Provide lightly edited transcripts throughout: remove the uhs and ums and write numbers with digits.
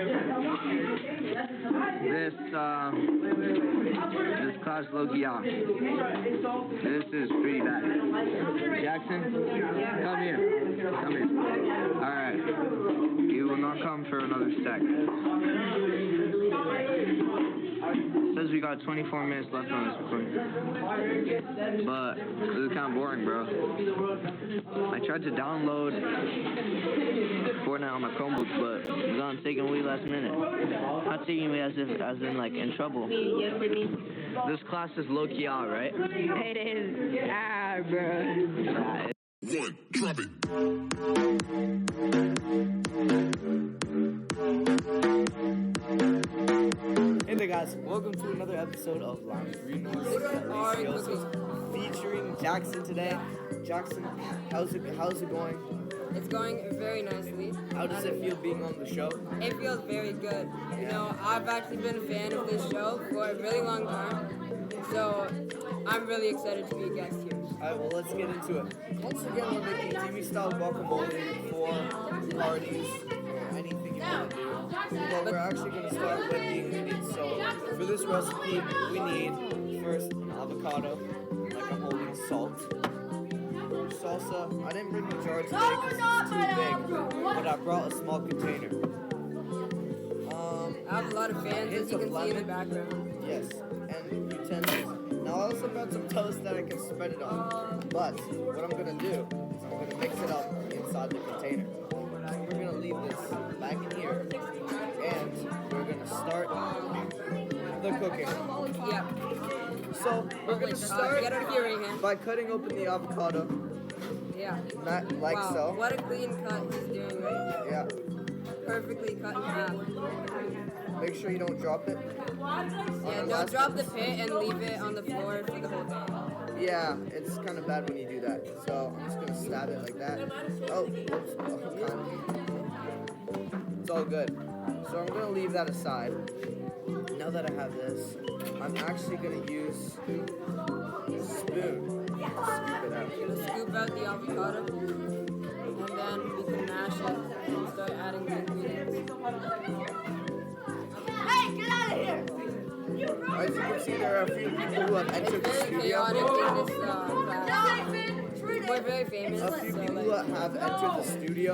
This class low-key off. This is pretty bad. Jackson, come here. Come here. Alright. You will not come for another stack. It says we got 24 minutes left on this recording. But this is kind of boring, bro. I tried to download Fortnite on my Chromebook, but it's on taking away last minute. Not taking away as in like in trouble. This class is low-key out, right? It is. Bro. One, drop it. Hey there, guys. Welcome to another episode of Lime featuring Jackson today. Jackson, how's it going? It's going very nicely. How does it feel being on the show? It feels very good. You know, I've actually been a fan of this show for a really long time, so I'm really excited to be a guest here. Alright, well, let's get into it. Once again, we're making TV-style guacamole for parties or anything you want to do. But we're actually going to start with the ingredients. So, for this recipe, we need first an avocado, like I'm holding salt. Salsa. I didn't bring the jar today because it's too big, but I brought a small container. I have a lot of fans, as you can see in the background. Yes, and utensils. Now I also brought some toast that I can spread it on, but what I'm going to do is I'm going to mix it up inside the container. So we're going to leave this back in here, and we're going to start the cooking. Yep. So we're going to start get out of here, Rayhan. by cutting open the avocado. Yeah. Not like wow. so. What a clean cut he's doing right here. Yeah. Perfectly cut in half. Make sure you don't drop it. Yeah, don't drop the pit and leave it on the floor for the whole day. Yeah, it's kind of bad when you do that. So I'm just going to stab it like that. Oh, whoops. It's all good. So I'm going to leave that aside. Now that I have this, I'm actually going to use a spoon. Scoop it out. Scoop out the avocado, and then we can mash it and start adding the ingredients. Hey, get out of here! As you can see, there are a few people who have entered the Very studio. chaotic in this class. We're very famous. A few people have entered the studio,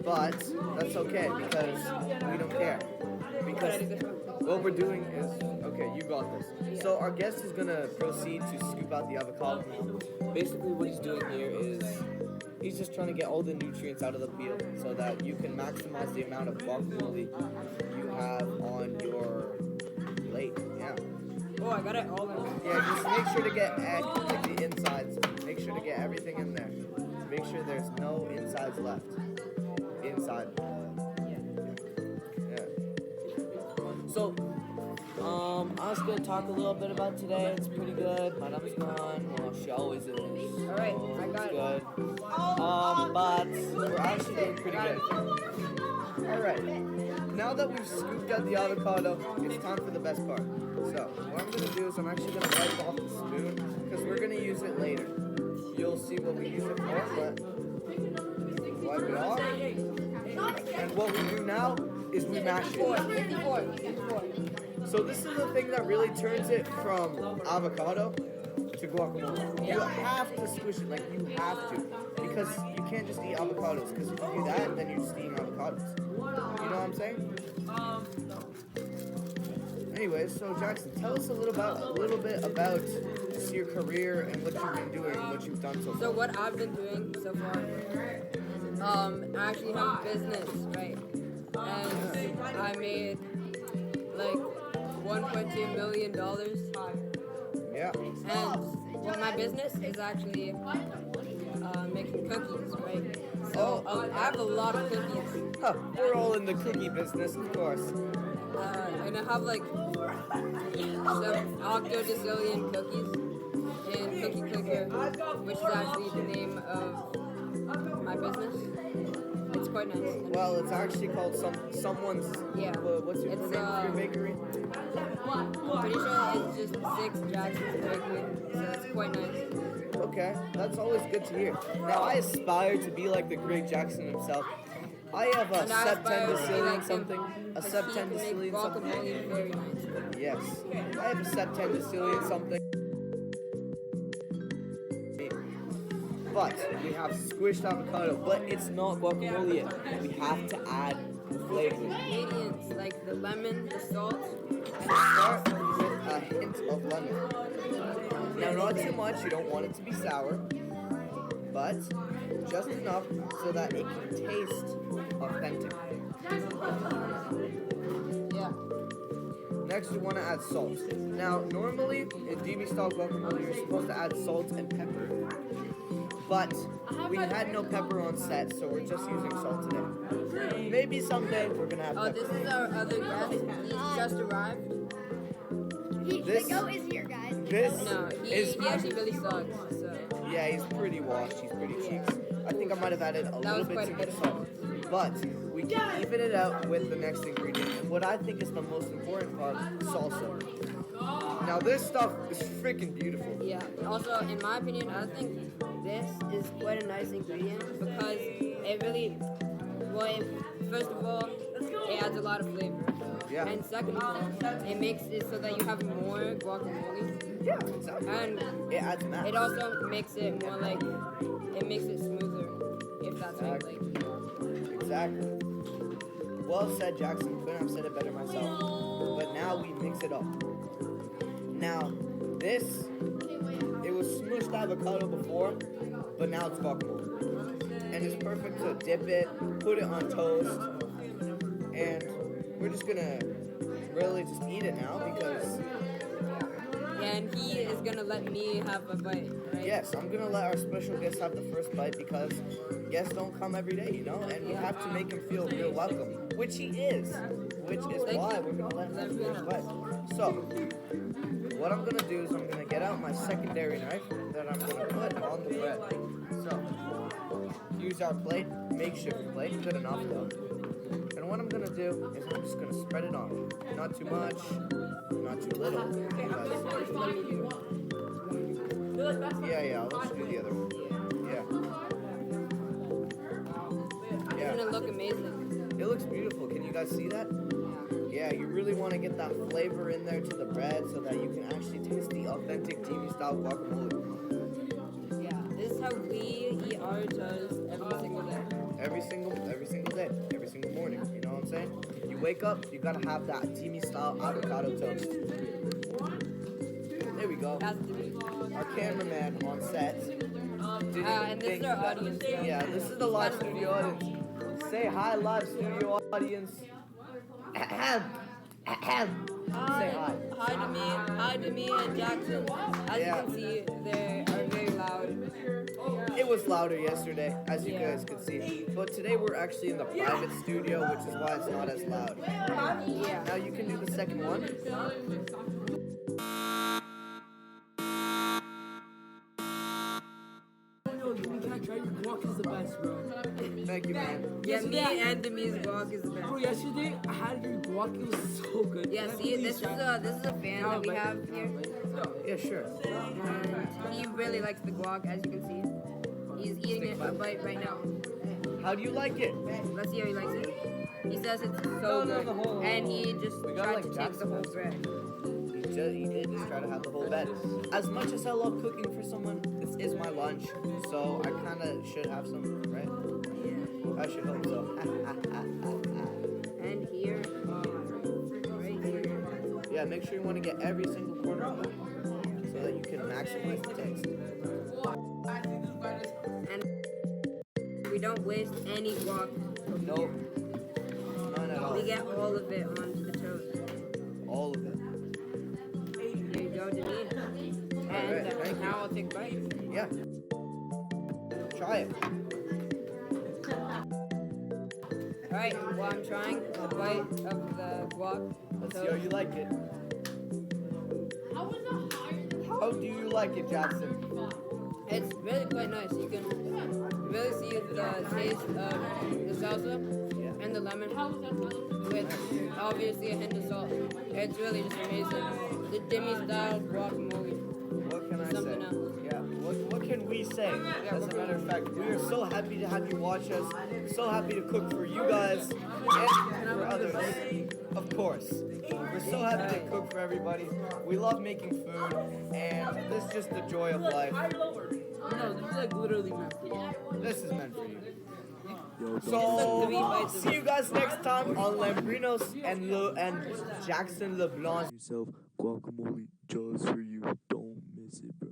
but that's okay because we don't care. Because what we're doing is, okay, you got this. So our guest is gonna proceed to scoop out the avocado. Basically what he's doing here is, he's just trying to get all the nutrients out of the peel so that you can maximize the amount of guacamole you have on your plate. Yeah. Oh, I got it all in. Yeah, just make sure to get like the insides. Make sure to get everything in there. Make sure there's no insides left. Inside. Yeah. So, I was going to talk a little bit about today. It's pretty good. Madam's gone. Well, she always is. Alright, I got it. Good. But we're actually doing pretty good. Alright. Now that we've scooped out the avocado, it's time for the best part. So, what I'm going to do is I'm actually going to wipe off the spoon because we're going to use it later. You'll see what we use it for, but wipe it off. And what we do now is we mash it. 54. So this is the thing that really turns it from avocado to guacamole. You have to squish it, like you have to. Because you can't just eat avocados, because if you do that, then you're just eating avocados. You know what I'm saying? Anyways, so Jackson, tell us a little bit about your career and what you've been doing, what you've done so far. So what I've been doing so far, I actually have a business, right? And I made like $1.2 million. Yeah. And well, my business is actually making cookies, right? So I have a lot of cookies. Huh, we're all in the cookie business, of course. And I have like some octodecillion cookies in Cookie Clicker, which is actually the name of my business. It's quite nice. Well, it's actually called someone's. Yeah. What's your name of your bakery? Pretty sure it's just 6 Jackson's Bakery, so it's quite nice. Okay, that's always good to hear. Now, I aspire to be like the great Jackson himself, I have a And I aspire to be septendecillion like him, something. A 'cause he can make septendecillion something. guacamole very nice. Yes. I have a septendecillion something. But we have squished avocado, but it's not guacamole yet. We have to add flavor. Ingredients like the lemon, the salt, and Start with a hint of lemon. Now, not too much. You don't want it to be sour, but just enough so that it can taste authentic. yeah. Next, we want to add salt. Now, normally in DB style guacamole, you're supposed to add salt and pepper. But we had no pepper on set, so we're just using salt today. Maybe someday we're gonna have Oh, pepper. this is our other guest. He's just arrived. This- the goat is here, guys. This No, he is actually really sucks. So yeah, he's pretty washed. He's pretty cheeks. I think I might have added a little was bit quite too a much bit of salt, but we can even it out with the next ingredient. And what I think is the most important part: salsa. Now this stuff is freaking beautiful. yeah. Also, in my opinion, I think this is quite a nice ingredient because it really, first of all, it adds a lot of flavor. Yeah. And second of all, it makes it so that you have more guacamole. Yeah, exactly. And It adds mass. it also makes it more like, it makes it smoother, if that's what you like. Exactly. Well said, Jackson. Couldn't have said it better myself. But now we mix it up. Now, this, it was smushed avocado before, but now it's guacamole. And it's perfect to dip it, put it on toast, and we're just gonna really just eat it now because, Yeah, and he is gonna let me have a bite, right? yes, I'm gonna let our special guest have the first bite because guests don't come every day, you know, and we have to make him feel real welcome, which he is, which is why we're gonna let him have the first bite. So, what I'm gonna do is I'm gonna get out my secondary knife that I'm gonna put on the bread. So, use our plate, makeshift plate, good enough though. And what I'm gonna do is I'm just gonna spread it on. Not too much, not too little. Because, yeah, let's do the other one. It's Yeah. gonna look amazing. It looks beautiful. Can you guys see that? Yeah, you really want to get that flavor in there to the bread so that you can actually taste the authentic TV style guacamole. Yeah, this is how we eat our toast every single day. Every single day, every single morning. You know what I'm saying? You wake up, you gotta have that Teamy style avocado toast. There we go. That's the meat. Our cameraman on set. didn't And this think is our that- audience. Yeah, this is the live studio audience. Say hi, live studio audience. Ahem. Ahem. Say hi. Hi to me and Jackson. As Yeah. you can see, they are very loud. It was louder yesterday, as you guys could see. But today we're actually in the private studio, which is why it's not as loud. Yeah. Now you can do the second one. We can't try your guac is the best, bro. Thank you, man. Yeah, me and Demi's guac is the Bro, best. yesterday I had your guac, it was so good. Yeah, see, this is a fan that we have here. Yeah, sure. And he really likes the guac, as you can see. He's eating it a bite right now. How do you like it? Let's see how he likes it. He says it's so No, good. the whole- And he just We got, tried like, to take the Jackson whole has- bread. He did just try to have the whole bed. As much as I love cooking for someone, this is my lunch, so I kind of should have some, right? Yeah. I should hope so. And here, right here. Yeah, make sure you want to get every single corner of that so that you can maximize the taste. And we don't waste any guac. Nope. None at all. We get all of it onto the toast. All of it. Here you go, Demi. And Alright, thank you. now I'll take a bite. Yeah. Try it. Alright, well I'm trying a bite of the guac. Let's see how you like it. How do you like it, Jackson? It's really quite nice. You can really see the taste of the salsa and the lemon with obviously a hint of salt. It's really just amazing. The Demi style guacamole. What can I say? Something else. Yeah. What can we say? As a matter of fact, we are so happy to have you watch us. So happy to cook for you guys and for others. Of course. We're so happy to cook for everybody. We love making food, and this is just the joy of life. No, this is like literally meant for you. This is meant for you. Took 3 So, bites of see you guys next time on Lambrinos and Jackson LeBlanc. Yourself guacamole just for you. Don't miss it, bro.